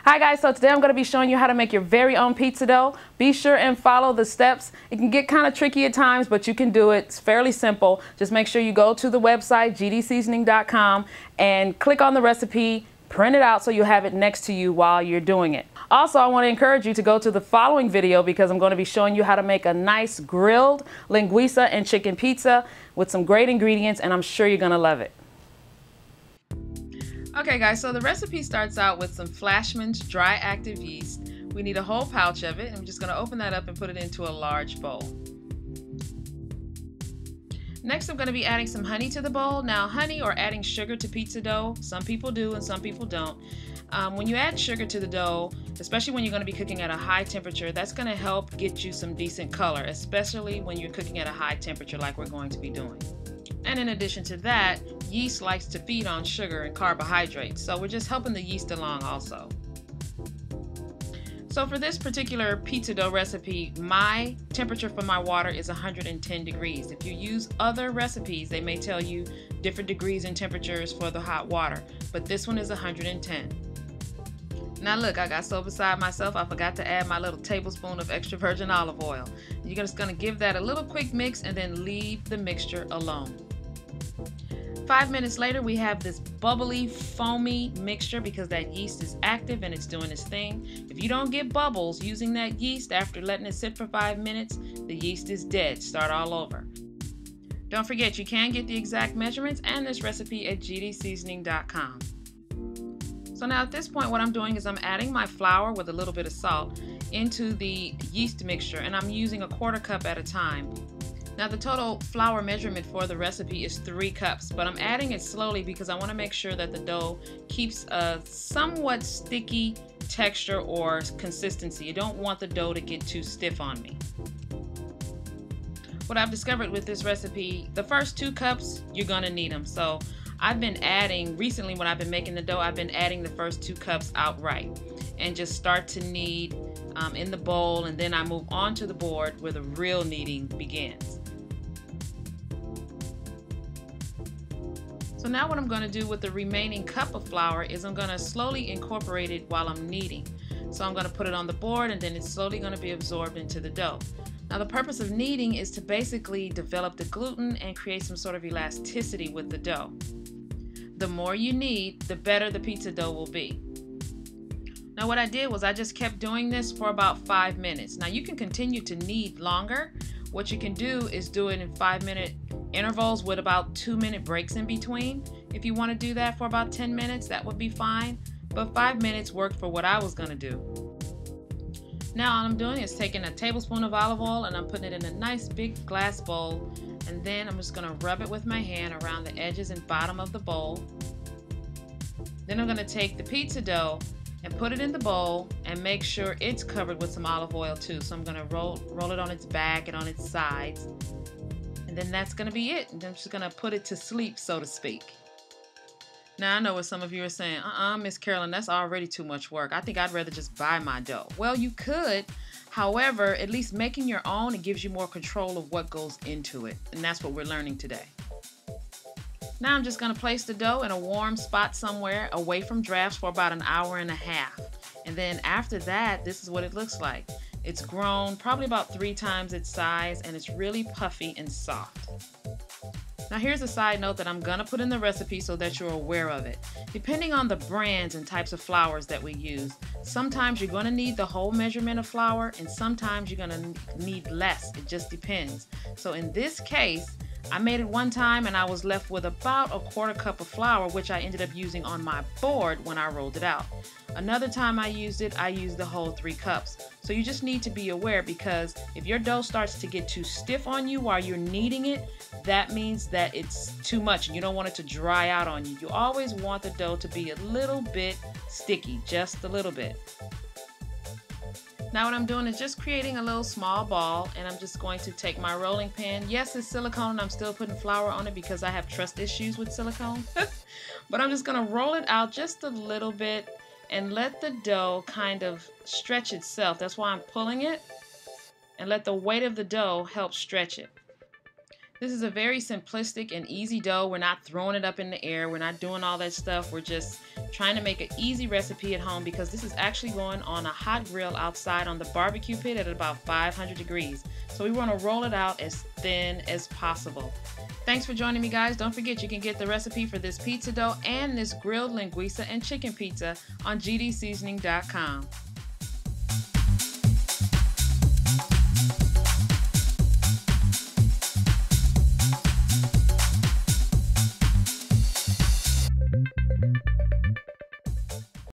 Hi guys, so today I'm going to be showing you how to make your very own pizza dough. Be sure and follow the steps. It can get kind of tricky at times, but you can do it. It's fairly simple. Just make sure you go to the website, gdseasoning.com, and click on the recipe, print it out so you have it next to you while you're doing it. Also, I want to encourage you to go to the following video because I'm going to be showing you how to make a nice grilled linguiça and chicken pizza with some great ingredients, and I'm sure you're going to love it. Okay guys, so the recipe starts out with some Flashman's dry active yeast. We need a whole pouch of it, and I'm just going to open that up and put it into a large bowl. Next, I'm going to be adding some honey to the bowl. Now, honey or adding sugar to pizza dough, some people do and some people don't. When you add sugar to the dough, especially when you're going to be cooking at a high temperature, that's going to help get you some decent color, especially when you're cooking at a high temperature like we're going to be doing. And in addition to that, yeast likes to feed on sugar and carbohydrates, so we're just helping the yeast along also. So for this particular pizza dough recipe, my temperature for my water is 110 degrees. If you use other recipes, they may tell you different degrees and temperatures for the hot water, but this one is 110. Now look, I got so beside myself, I forgot to add my little tablespoon of extra virgin olive oil. You're just going to give that a little quick mix and then leave the mixture alone. 5 minutes later, we have this bubbly, foamy mixture because that yeast is active and it's doing its thing. If you don't get bubbles using that yeast after letting it sit for 5 minutes, the yeast is dead. Start all over. Don't forget, you can get the exact measurements and this recipe at gdseasoning.com. So now at this point, what I'm doing is I'm adding my flour with a little bit of salt into the yeast mixture, and I'm using a 1/4 cup at a time. Now the total flour measurement for the recipe is 3 cups, but I'm adding it slowly because I want to make sure that the dough keeps a somewhat sticky texture or consistency. You don't want the dough to get too stiff on me. What I've discovered with this recipe, the first 2 cups, you're going to need them. So I've been adding, recently when I've been making the dough, I've been adding the first 2 cups outright and just start to knead in the bowl, and then I move on to the board where the real kneading begins. So now what I'm going to do with the remaining cup of flour is I'm going to slowly incorporate it while I'm kneading. So I'm going to put it on the board, and then it's slowly going to be absorbed into the dough. Now the purpose of kneading is to basically develop the gluten and create some sort of elasticity with the dough. The more you knead, the better the pizza dough will be. Now what I did was I just kept doing this for about 5 minutes. Now you can continue to knead longer. What you can do is do it in 5-minute intervals with about 2-minute breaks in between. If you want to do that for about 10 minutes, that would be fine. But 5 minutes worked for what I was going to do. Now all I'm doing is taking a tablespoon of olive oil and I'm putting it in a nice big glass bowl. And then I'm just going to rub it with my hand around the edges and bottom of the bowl. Then I'm going to take the pizza dough and put it in the bowl and make sure it's covered with some olive oil too. So I'm going to roll it on its back and on its sides. And then that's going to be it. And I'm just going to put it to sleep, so to speak. Now I know what some of you are saying, Miss Carolyn, that's already too much work. I think I'd rather just buy my dough. Well, you could. However, at least making your own, it gives you more control of what goes into it. And that's what we're learning today. Now I'm just going to place the dough in a warm spot somewhere away from drafts for about 1.5 hours. And then after that, this is what it looks like. It's grown probably about 3 times its size, and it's really puffy and soft. Now here's a side note that I'm going to put in the recipe so that you're aware of it. Depending on the brands and types of flours that we use, sometimes you're going to need the whole measurement of flour and sometimes you're going to need less. It just depends. So in this case, I made it one time and I was left with about a 1/4 cup of flour, which I ended up using on my board when I rolled it out. Another time I used the whole 3 cups. So you just need to be aware, because if your dough starts to get too stiff on you while you're kneading it, that means that it's too much and you don't want it to dry out on you. You always want the dough to be a little bit sticky, just a little bit. Now what I'm doing is just creating a little small ball, and I'm just going to take my rolling pin. Yes, it's silicone and I'm still putting flour on it because I have trust issues with silicone. But I'm just going to roll it out just a little bit and let the dough kind of stretch itself. That's why I'm pulling it, and let the weight of the dough help stretch it. This is a very simplistic and easy dough. We're not throwing it up in the air. We're not doing all that stuff. We're just trying to make an easy recipe at home because this is actually going on a hot grill outside on the barbecue pit at about 500 degrees. So we want to roll it out as thin as possible. Thanks for joining me, guys. Don't forget you can get the recipe for this pizza dough and this grilled linguiça and chicken pizza on gdseasoning.com.